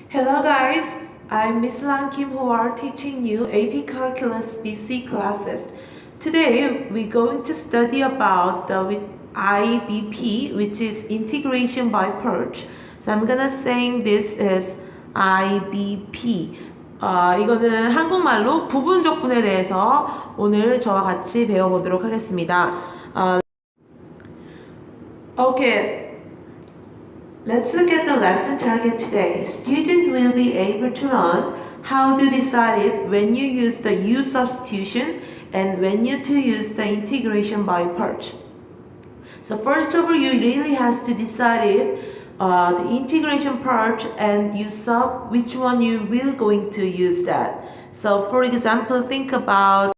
Hello guys, I'm Miss Lan Kim who are teaching you AP Calculus BC classes. Today we're going to study about the IBP, which is integration by parts. So I'm gonna say this is IBP. 이거는 한국말로 부분적분에 대해서 오늘 저와 같이 배워보도록 하겠습니다. Okay. Let's look at the lesson target today. Students will be able to learn how to decide it when you use the U substitution and when you to use the integration by parts. So first of all, you really has to decide it, the integration part and U sub, which one you will going to use that. So for example, think about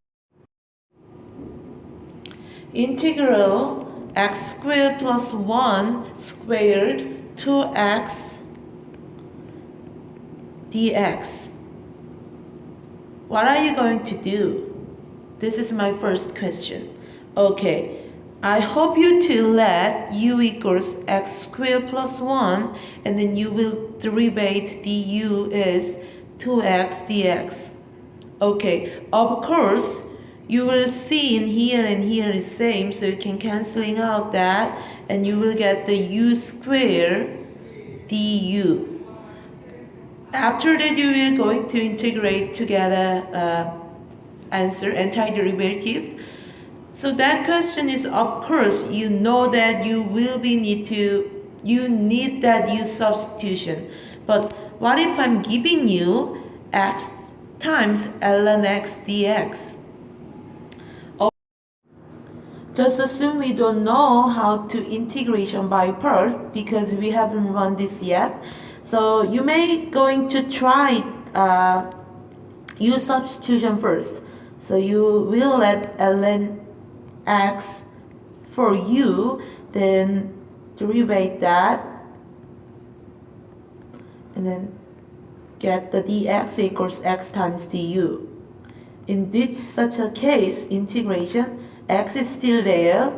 integral x squared plus 1 squared 2x dx. What are you going to do? This is my first question. Okay, I hope you to let u equals x squared plus 1 and then you will derivate du is 2x dx. Okay, of course, you will see in here and here is same, so you can canceling out that and you will get the u square du. After that, you will going to integrate together answer antiderivative. So that question is, of course, you know that you will be need that u substitution. But what if I'm giving you x times ln x dx? Just assume we don't know how to integration by part because we haven't run this yet. So you may going to try u substitution first. So you will let ln x for u, then derivate that, and then get the dx equals x times du. In this such a case, integration, x is still there,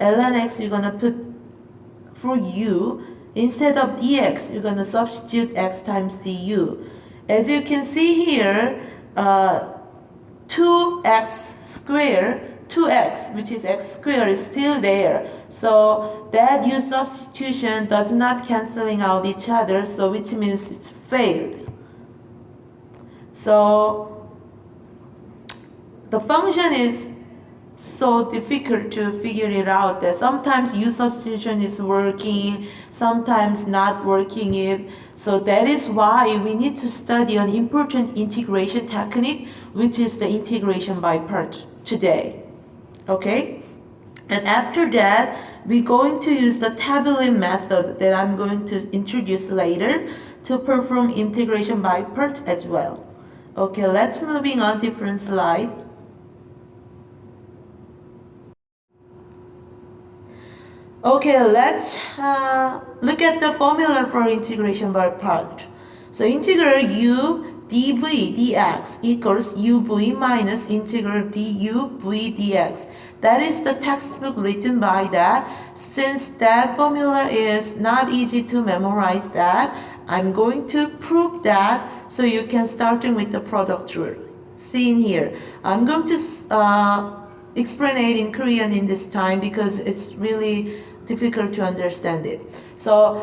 ln x you're gonna put for u, instead of dx you're gonna substitute x times du. As you can see here, 2x squared, 2x which is x squared is still there, so that u substitution does not canceling out each other, so which means it's failed. So the function is so difficult to figure it out that sometimes u substitution is working, sometimes not working it. So that is why we need to study an important integration technique, which is the integration by parts today. Okay? And after that, we're going to use the tabulae method that I'm going to introduce later to perform integration by parts as well. Okay, let's moving on different slide. Okay, let's look at the formula for integration by part. So integral u dv dx equals uv minus integral du v dx. That is the textbook written by that. Since that formula is not easy to memorize that, I'm going to prove that so you can starting with the product rule. See in here. I'm going to explain it in Korean in this time because it's really difficult to understand it. So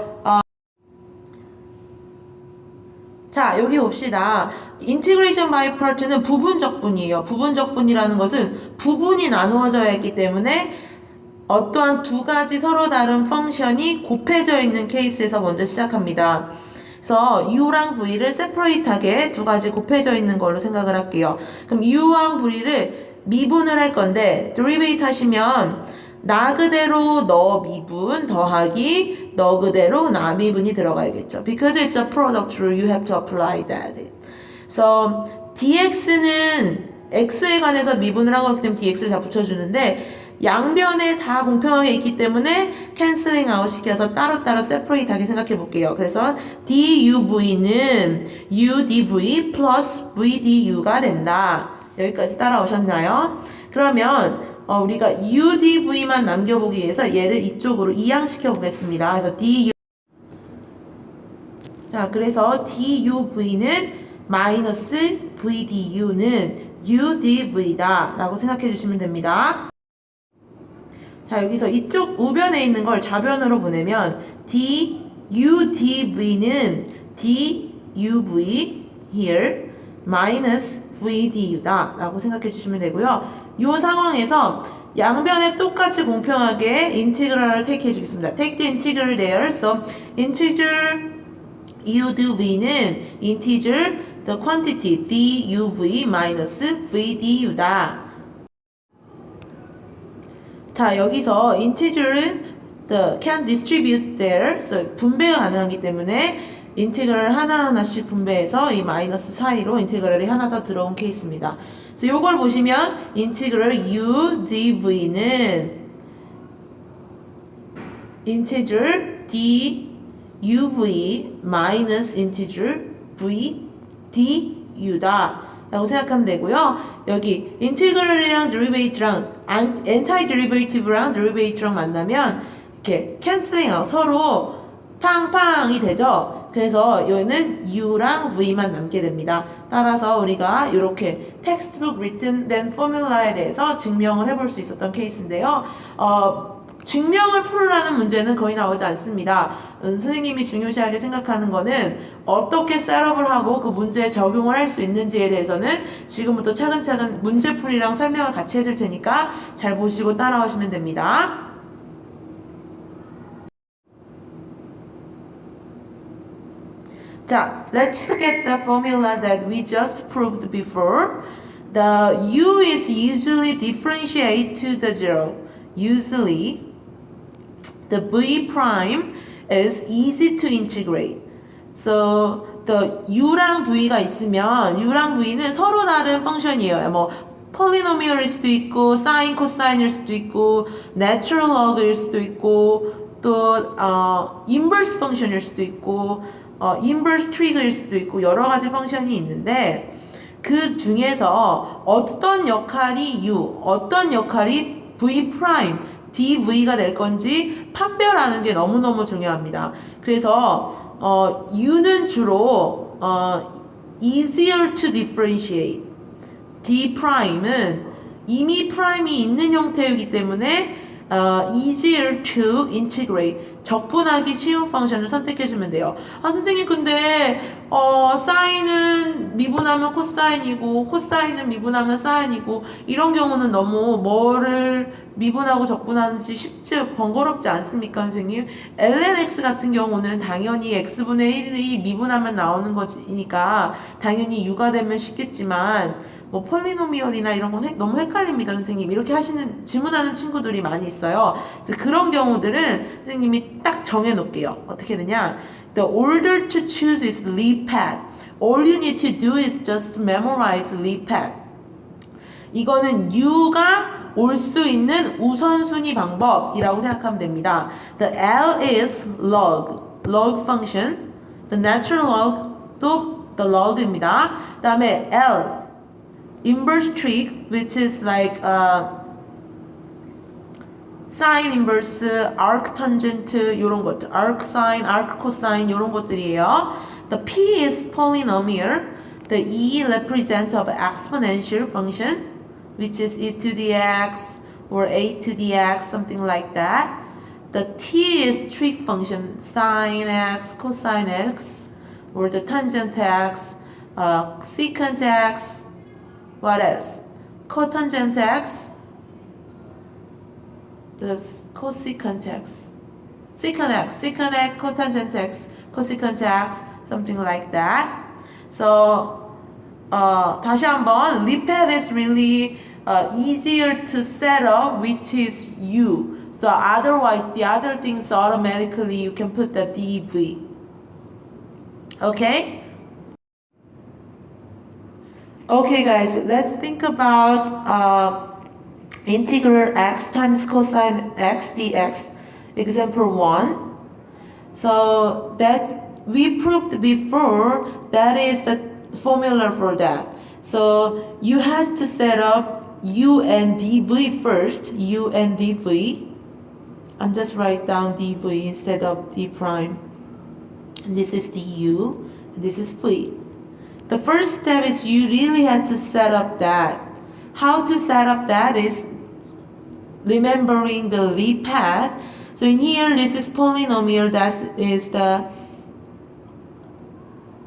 자, 여기 봅시다. 인티그레이션 바이 파트는 부분적분이에요. 부분적분이라는 것은 부분이 나누어져야 했기 때문에 어떠한 두 가지 서로 다른 펑션이 곱해져 있는 케이스에서 먼저 시작합니다. 그래서 u랑 v를 세퍼레이트하게 두 가지 곱해져 있는 걸로 생각을 할게요. 그럼 u랑 v를 미분을 할 건데 데리베이트 하시면 나 그대로 너 미분 더하기 너 그대로 나 미분이 들어가야겠죠. Because it's a product rule, you have to apply that. So dx는 x에 관해서 미분을 한 거기 때문에 dx를 다 붙여주는데 양변에 다 공평하게 있기 때문에 캔슬링 아웃 시켜서 따로따로 세퍼레이트 하게 생각해 볼게요. 그래서 duv는 udv 플러스 vdu가 된다. 여기까지 따라오셨나요? 그러면 우리가 udv만 남겨보기 위해서 얘를 이쪽으로 이양시켜 보겠습니다. 그래서 du 자, 그래서 duv는 마이너스 vdu는 udv다 라고 생각해 주시면 됩니다. 자, 여기서 이쪽 우변에 있는 걸 좌변으로 보내면 dudv는 duv here 마이너스 vdu다 라고 생각해 주시면 되고요. 이 상황에서 양변에 똑같이 공평하게 인티그럴을 take 해주겠습니다. take the integral there. So integer udv는 integer the quantity duv minus vdu다. 자, 여기서 integer은 the can distribute there. So 분배가 가능하기 때문에 인티그럴 하나하나씩 분배해서 이 마이너스 사이로 인티그럴이 하나 더 들어온 케이스입니다. 그래서 요걸 보시면 인티그럴 udv는 인티글 duv 마이너스 인티글 v du다 라고 생각하면 되고요. 여기 인티그럴이랑 데리베이티브랑 엔타이 데리베이티브랑 데리베이티브랑 만나면 이렇게 캔슬링 아웃 서로 팡팡이 되죠. 그래서 여기는 u랑 v만 남게 됩니다. 따라서 우리가 이렇게 textbook written then formula에 대해서 증명을 해볼 수 있었던 케이스인데요. 증명을 풀으라는 문제는 거의 나오지 않습니다. 선생님이 중요시하게 생각하는 거는 어떻게 셋업을 하고 그 문제에 적용을 할 수 있는지에 대해서는 지금부터 차근차근 문제풀이랑 설명을 같이 해줄 테니까 잘 보시고 따라오시면 됩니다. 자, let's look at the formula that we just proved before. The u is usually differentiate to the zero. Usually, the v prime is easy to integrate. So, the u랑 v가 있으면 u랑 v는 서로 다른 펑션이에요. 뭐 polynomial일 수도 있고, sin, cosine일 수도 있고, natural log일 수도 있고, 또 inverse 펑션일 수도 있고, inverse trigger일 수도 있고 여러 가지 펑션이 있는데 그 중에서 어떤 역할이 u, 어떤 역할이 v prime, dv가 될 건지 판별하는 게 너무너무 중요합니다. 그래서 u는 주로 easier to differentiate, d prime은 이미 prime이 있는 형태이기 때문에 easier to integrate, 적분하기 쉬운 펑션을 선택해주면 돼요. 아, 선생님, 근데 사인은 미분하면 코사인이고 코사인은 미분하면 사인이고 이런 경우는 너무 뭐를 미분하고 적분하는지 쉽지 번거롭지 않습니까, 선생님? lnx 같은 경우는 당연히 x분의 1이 미분하면 나오는 거니까 당연히 u가 되면 쉽겠지만 뭐 폴리노미얼이나 이런 건 너무 헷갈립니다, 선생님. 이렇게 하시는 질문하는 친구들이 많이 있어요. 그런 경우들은 선생님이 딱 정해 놓을게요. 어떻게 되냐? The order to choose is lead path. All you need to do is just memorize lead path. 이거는 u가 올 수 있는 우선순위 방법이라고 생각하면 됩니다. The L is log function. The natural log 또 the log입니다. 그 다음에 L inverse trig, which is like sine inverse, arc tangent 이런 것들, arc sine, arc cosine 이런 것들이에요. The P is polynomial. The E represents of exponential function, which is e to the x or a to the x, something like that. The T is trig function, sine x, cosine x, or the tangent x, secant x. What else? Cotangent x, the cosecant x, secant x, cotangent x, cosecant x, something like that. So, 다시 한번, lipad is really easier to set up, which is u. So otherwise, the other things automatically you can put the dv. Okay? Okay guys, let's think about integral x times cosine x dx, example 1. So that we proved before, that is the formula for that. So you have to set up u and dv first, u and dv. I'm just write down dv instead of d prime. This is du, and this is v. The first step is you really have to set up that. How to set up that is remembering the lead path. So in here, this is polynomial, that is the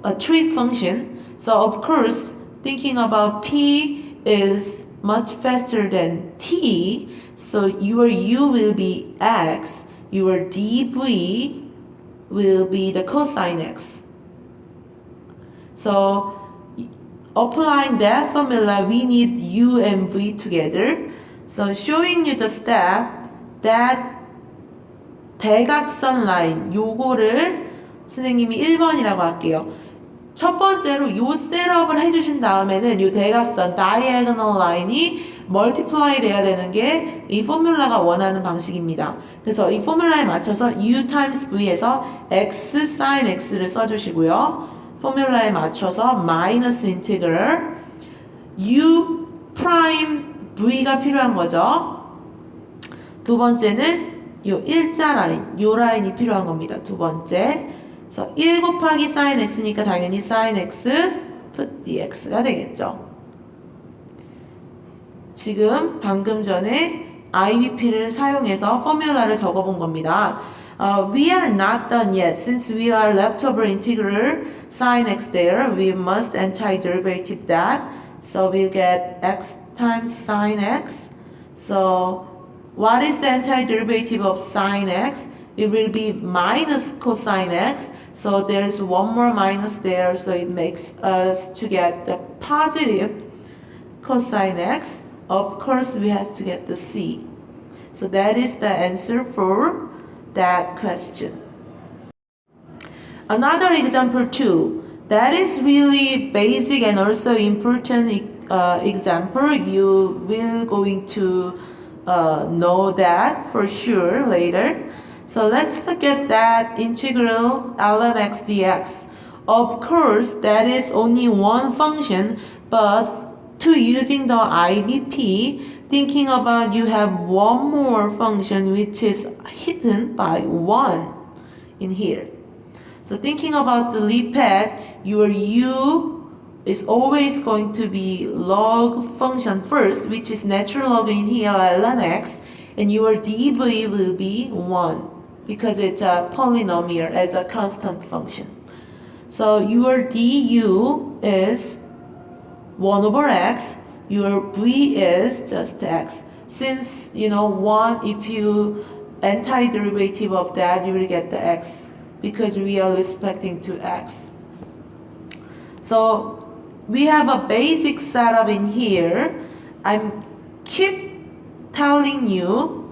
a trig function. So of course, thinking about p is much faster than t, so your u will be x, your dv will be the cosine x. So applying that formula, we need u and v together. So showing you the step that 대각선 라인, 요거를 선생님이 1번이라고 할게요. 첫 번째로 요 셋업을 해주신 다음에는 요 대각선 diagonal 라인이 multiply 돼야 되는 게 이 포뮬라가 원하는 방식입니다. 그래서 이 포뮬라에 맞춰서 u times v에서 x sin x를 써주시고요. 포뮬라에 맞춰서 마이너스 인티그럴 u 프라임 v가 필요한 거죠. 두 번째는 요 일자 라인, 요 라인이 필요한 겁니다. 두 번째. 그래서 1 곱하기 sin x니까 당연히 sin x put dx가 되겠죠. 지금 방금 전에 IBP를 사용해서 포뮬라를 적어본 겁니다. We are not done yet. Since we are leftover integral sin x there, we must antiderivative that. So we'll get x times sin x. So what is the antiderivative of sin x? It will be minus cosine x. So there's one more minus there. So it makes us to get the positive cosine x. Of course, we have to get the c. So that is the answer for that question. Another example 2. That is really basic and also important example. You will going to know that for sure later. So let's look at that integral ln x dx. Of course, that is only one function, but to using the IBP, thinking about you have one more function which is hidden by 1 in here. So thinking about the lead path, your u is always going to be log function first, which is natural log in here ln x, and your dv will be 1 because it's a polynomial as a constant function. So your du is 1 over x, your v is just x. Since, 1, if you antiderivative of that, you will get the x because we are respecting to x. So we have a basic setup in here. I'm keep telling you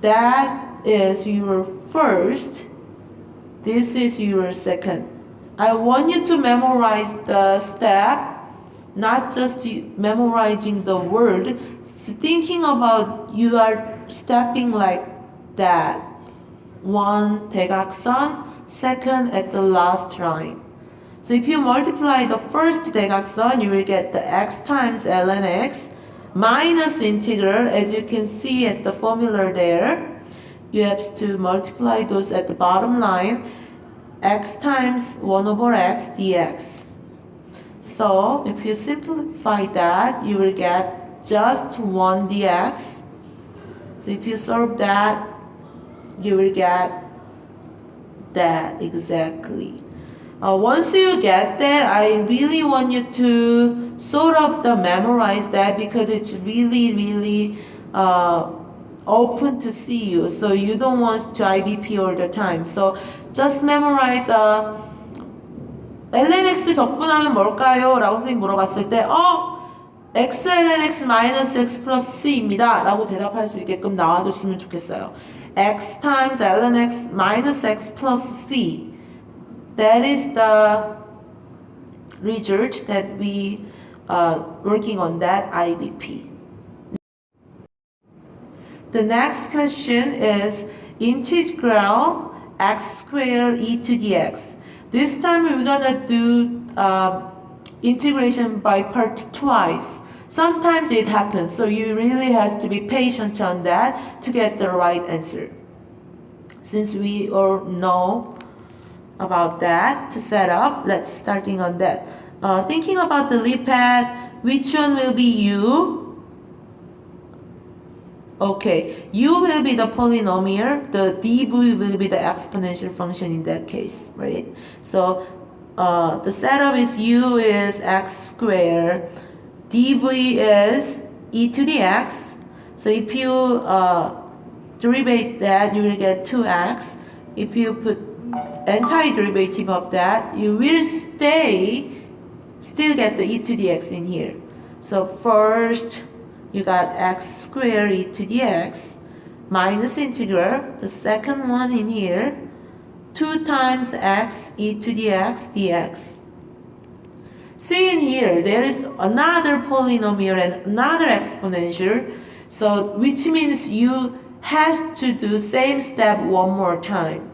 that is your first, this is your second. I want you to memorize the step, not just memorizing the word, thinking about you are stepping like that. One 대각선, second at the last line. So if you multiply the first 대각선, you will get the x times ln x minus integral, as you can see at the formula there. You have to multiply those at the bottom line, x times 1 over x dx. So if you simplify that, you will get just 1 dx. So if you solve that, you will get that exactly. Once you get that, I really want you to sort of memorize that because it's really open to see you. So you don't want to IBP all the time. So just memorize ln x 적분하면 뭘까요? 라고 선생님이 물어봤을 때 x ln x 마이너스 x 플러스 c입니다 라고 대답할 수 있게끔 나와줬으면 좋겠어요. x times ln x minus x plus c. That is the result that we working on that IBP. The next question is integral x squared e to dx. This time we're gonna do integration by part twice. Sometimes it happens, so you really have to be patient on that to get the right answer. Since we all know about that to set up. Let's starting on that. Thinking about the leap pad, which one will be u? Okay, u will be the polynomial, the dv will be the exponential function in that case, right? So the setup is u is x squared, dv is e to the x. So if you derivate that, you will get 2x. If you put antiderivative of that, you will still get the e to the x in here. So first, you got x squared e to the x minus integral, the second one in here, 2 times x e to the x dx. See in here, there is another polynomial and another exponential, so which means you have to do same step one more time.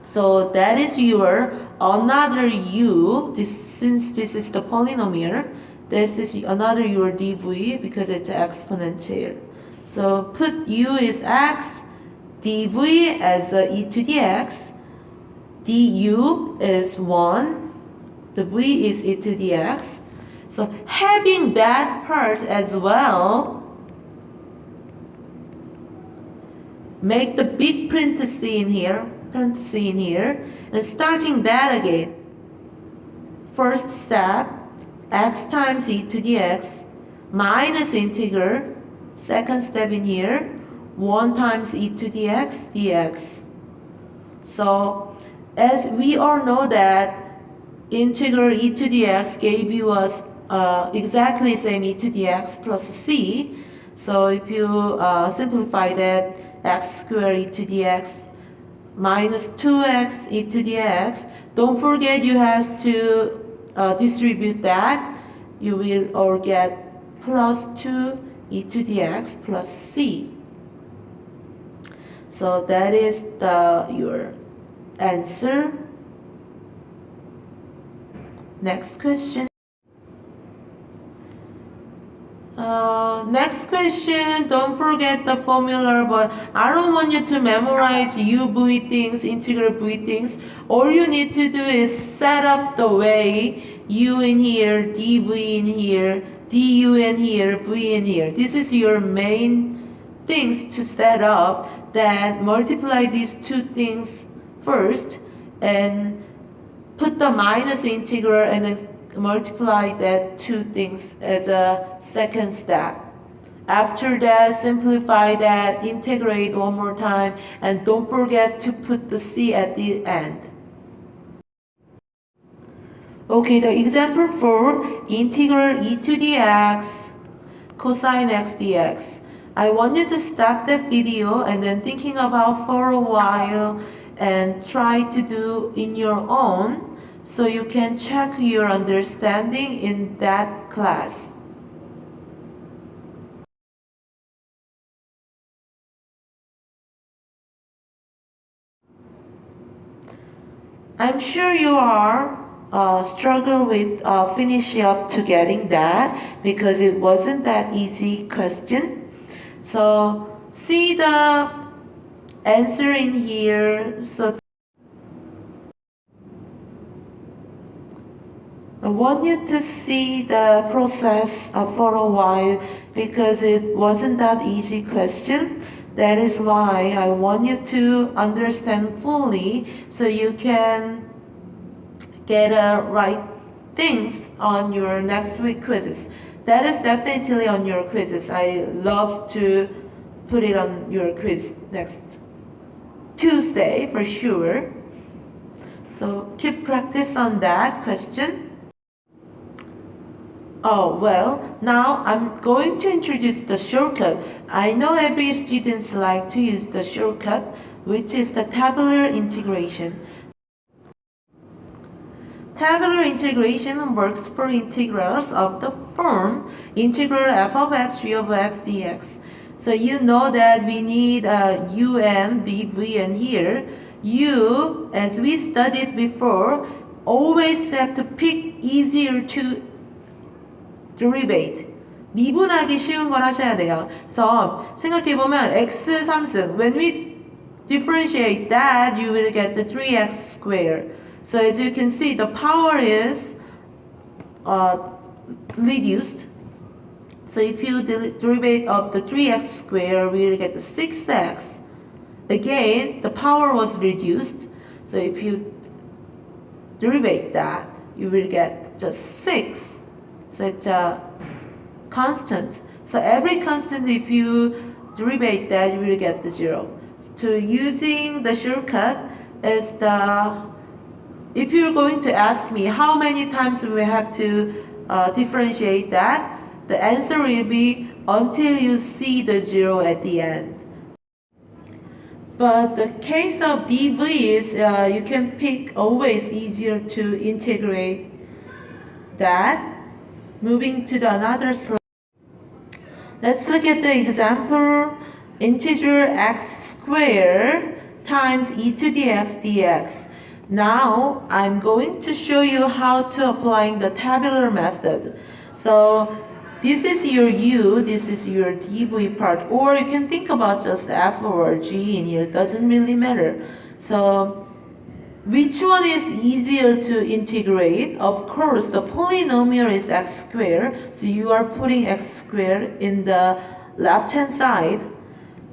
So that is your another u, since this is the polynomial, this is another your dv because it's exponential. So put u is x, dv as e to the x, du is 1, the v is e to the x. So having that part as well, make the big parenthesis in here, and starting that again. First step, x times e to the x minus integral, second step in here, 1 times e to the x dx. So as we all know that integral e to the x gave you us exactly same e to the x plus c. So if you simplify that, x squared e to the x minus 2x e to the x, don't forget you have to distribute that, you will all get plus 2 e to the x plus c. So that is your answer. Next question. Next question, don't forget the formula, but I don't want you to memorize uv things, integral v things. All you need to do is set up the way u in here, dv in here, du in here, v in here. This is your main things to set up. Then multiply these two things first and put the minus integral and then multiply that two things as a second step. After that, simplify that, integrate one more time, and don't forget to put the c at the end. Okay, the example 4, integral e to the x cosine x dx. I want you to stop that video and then thinking about for a while and try to do in your own so you can check your understanding in that class. I'm sure you are struggle with finishing up to getting that because it wasn't that easy question. So see the answer in here. So I want you to see the process for a while because it wasn't that easy question. That is why I want you to understand fully so you can get right things on your next week quizzes. That is definitely on your quizzes. I love to put it on your quiz next Tuesday for sure. So keep practice on that question. Oh, well, now I'm going to introduce the shortcut. I know every student like to use the shortcut, which is the tabular integration. Tabular integration works for integrals of the form integral f of x, g of x dx. So you know that we need un, dv, and here, u, as we studied before, always have to pick easier to derivate. 미분하기 쉬운 걸 하셔야 돼요. 그래서 생각해보면 x 3승, when we differentiate that, you will get the 3x squared. So as you can see, the power is reduced. So if you derive of the 3x squared, we will get the 6x. Again, the power was reduced. So if you derive that, you will get just 6. So it's a constant. So every constant, if you derive that, you will get the 0. So using the shortcut is if you're going to ask me how many times we have to differentiate that, the answer will be until you see the 0 at the end. But the case of dv is you can pick always easier to integrate that. Moving to the another slide. Let's look at the example. Integer x squared times e to the x dx. Now I'm going to show you how to applying the tabular method. So this is your u, this is your dv part, or you can think about just f or g in here, it doesn't really matter. So which one is easier to integrate? Of course, the polynomial is x squared, so you are putting x squared in the left hand side,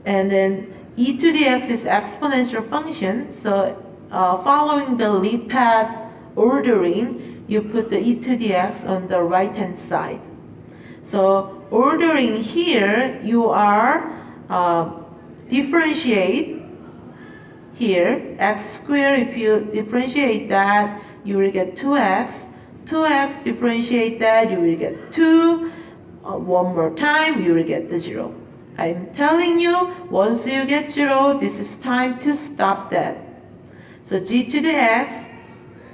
and then e to the x is exponential function, so following the leap path ordering, you put the e to the x on the right hand side. So ordering here, you are differentiate here, x squared, if you differentiate that, you will get 2x. 2x, differentiate that, you will get 2. One more time, you will get the 0. I'm telling you, once you get 0, this is time to stop that. So g to the x,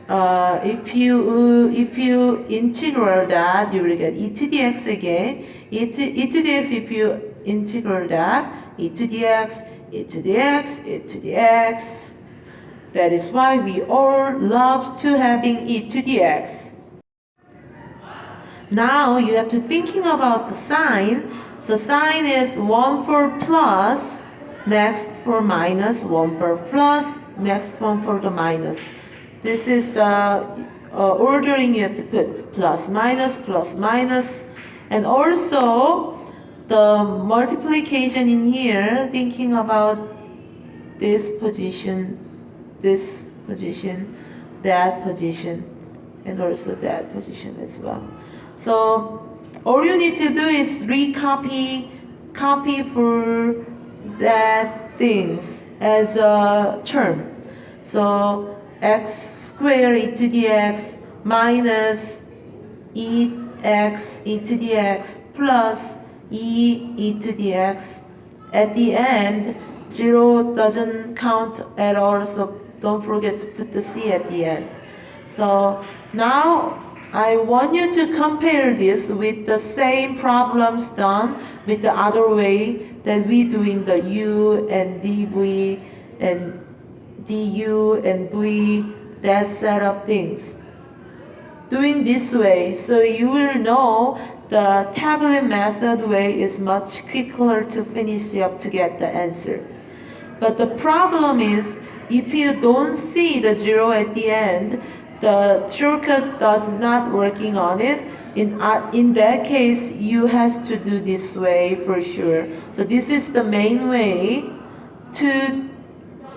if you integral that, you will get e to the x again. E to the x, if you integral that, e to the x, e to the x, e to the x. That is why we all love to having e to the x. Now you have to thinking about the sign. So sign is 1 for plus, next for minus, 1 for plus, next one for the minus. This is the ordering you have to put plus, minus, and also the multiplication in here, thinking about this position, that position, and also that position as well. So all you need to do is copy for that things as a term. So x squared e to the x minus ex e to the x plus e to the x. At the end, 0 doesn't count at all, so don't forget to put the c at the end. So now I want you to compare this with the same problems done with the other way that we doing the u and dv and du and v, that set of things. Doing this way, so you will know the tablet method way is much quicker to finish up to get the answer. But the problem is, if you don't see the 0 at the end, the shortcut does not working on it. In that case, you has to do this way for sure. So this is the main way to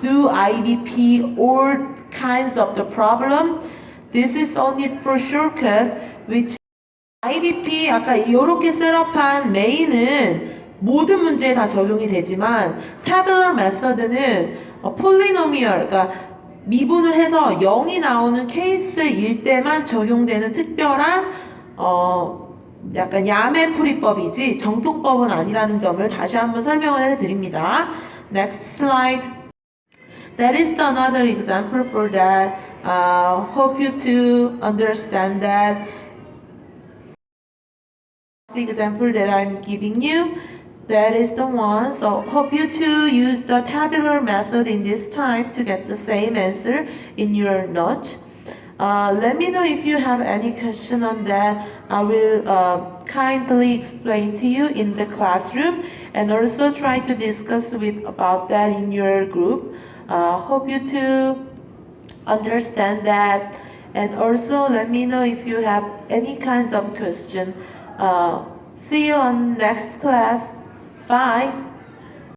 do IBP or kinds of the problem. This is only for shortcut, which IBP 아까 이렇게 셋업한 메인은 모든 문제에 다 적용이 되지만 tabular method는 polynomial, 그러니까 미분을 해서 0이 나오는 케이스일 때만 적용되는 특별한 약간 야매 풀이법이지 정통법은 아니라는 점을 다시 한번 설명을 해드립니다. Next slide. That is another example for that. Hope you to understand that. The example that I'm giving you, that is the one. So hope you to use the tabular method in this time to get the same answer in your note. Let me know if you have any question on that. I will kindly explain to you in the classroom, and also try to discuss about that in your group. Hope you to understand that, and also let me know if you have any kinds of question. See you on next class. Bye.